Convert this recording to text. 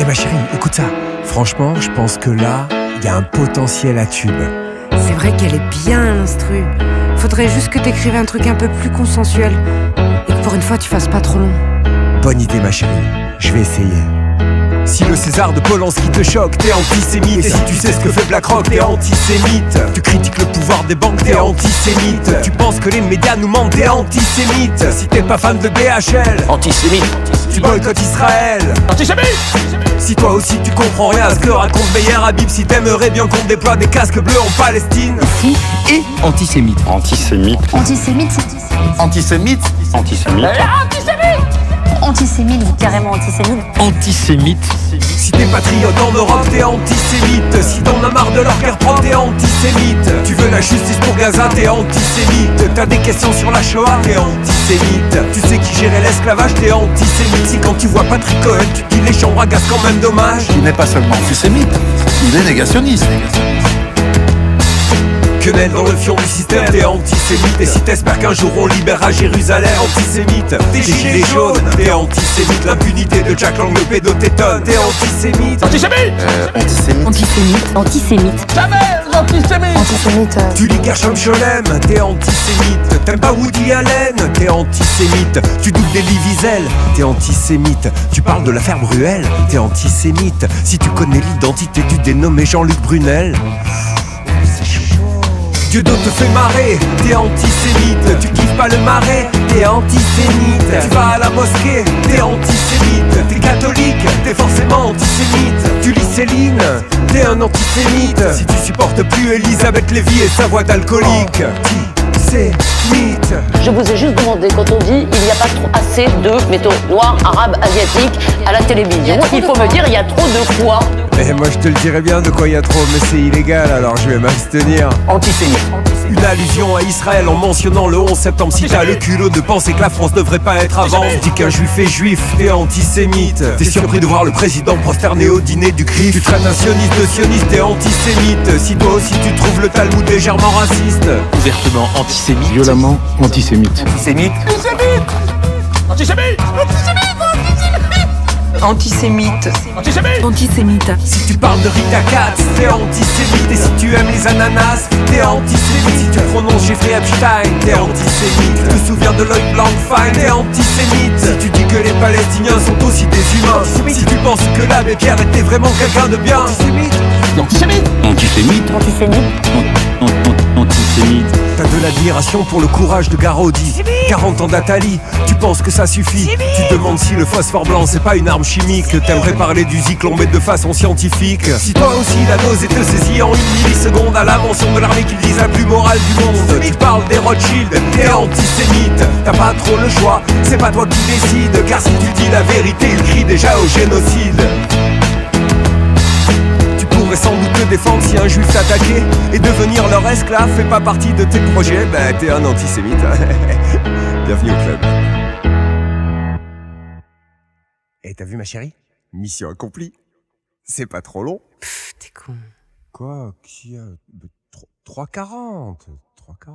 Eh ma chérie, écoute ça. Franchement, je pense que là, il y a un potentiel à tube. C'est vrai qu'elle est bien l'instru. Faudrait juste que t'écrives un truc un peu plus consensuel. Et que pour une fois tu fasses pas trop long. Bonne idée ma chérie, je vais essayer. Si le César de Polanski te choque, t'es antisémite. Et si tu sais ce que fait BlackRock, t'es antisémite. Tu critiques le pouvoir des banques, t'es antisémite. Tu penses que les médias nous mentent, t'es antisémite. Si t'es pas fan de BHL, Antisémite. tu boycottes Israël. Antisémite. Si toi aussi tu comprends rien à ce que raconte Meyer Habib, si t'aimerais bien qu'on déploie des casques bleus en Palestine. Ici et antisémite. Antisémite. Antisémite. Antisémite. Antisémite. Antisémite, carrément antisémite. Antisémite. Si t'es patriote en Europe, t'es antisémite. Si t'en as marre de leur guerre froide, t'es antisémite. Tu veux la justice pour Gaza, t'es antisémite. T'as des questions sur la Shoah, t'es antisémite. Tu sais qui gérait l'esclavage, t'es antisémite. Si quand tu vois Patrick Cohen, tu dis les chambres à gaz quand même dommage. Il n'est pas seulement antisémite, il est négationniste. Quenelle dans le fion du système, t'es antisémite. Et si t'espères qu'un jour on libérera Jérusalem, antisémite. T'es gilets jaunes, t'es antisémite. L'impunité de Jack Lang, le pédo t'étonne, t'es antisémite. Antisémite. Antisémite. Antisémite. Antisémite. Jamais antisémite. Antisémite. Tu lis Gershom Scholem, t'es antisémite. T'aimes pas Woody Allen, t'es antisémite. Tu doutes d'Elie Wiesel, t'es antisémite. Tu parles de l'affaire Bruel, t'es antisémite. Si tu connais l'identité du dénommé Jean-Luc Brunel, Dieudo te fait marrer, t'es antisémite. Tu kiffes pas le marais, t'es antisémite. Tu vas à la mosquée, t'es antisémite. T'es catholique, t'es forcément antisémite. Tu lis Céline, t'es un antisémite. Si tu supportes plus Elisabeth Lévy et sa voix d'alcoolique, antisémite. Je vous ai juste demandé, quand on dit il n'y a pas trop assez de, mettons, noirs, arabes, asiatiques à la télévision, il faut me dire il y a trop de quoi. Eh moi je te le dirais bien de quoi il y a trop, mais c'est illégal alors je vais m'abstenir. Antisémite. Une allusion à Israël en mentionnant le 11 septembre. Si t'as le culot de penser que la France devrait pas être avant, dis qu'un juif est juif, t'es antisémite. T'es surpris de voir le président prosterné au dîner du CRIF. Tu traites un sioniste de sioniste, t'es antisémite. Si toi aussi tu trouves le Talmud légèrement raciste, Ouvertement antisémite. Violemment antisémite. Antisémite. Antisémite. Antisémite. Antisémite. Antisémite. si tu parles de Rita Katz, t'es antisémite. Et si tu aimes les ananas, t'es antisémite. Si tu prononces Jeffrey Epstein, t'es antisémite. Tu te souviens de Lloyd Blankfein, t'es antisémite. Si tu dis que les Palestiniens sont aussi des humains, si tu penses que l'abbé Pierre était vraiment quelqu'un de bien, antisémite. Antisémite. Antisémite. Antisémite. Antisémite. T'as de l'admiration pour le courage de Garaudy. 40 ans d'Atali, tu penses que ça suffit. Tu te demandes si le phosphore blanc c'est pas une arme chimique. T'aimerais parler du zyklon mais de façon scientifique. Si toi aussi la nausée te saisit en une milliseconde à la mention de l'armée qu'ils disent la plus morale du monde, tu parles des Rothschild, t'es antisémite. T'as pas trop le choix, c'est pas toi qui décides. Car si tu dis la vérité, ils crient déjà au génocide. Tu pourrais sans doute te défendre si un juif t'attaquait. Et devenir leur esclave fait pas partie de tes projets. Bah t'es un antisémite. Bienvenue au club. Et t'as vu ma chérie? Mission accomplie. C'est pas trop long. T'es con. Quoi? Qui a 3,40. 3,40.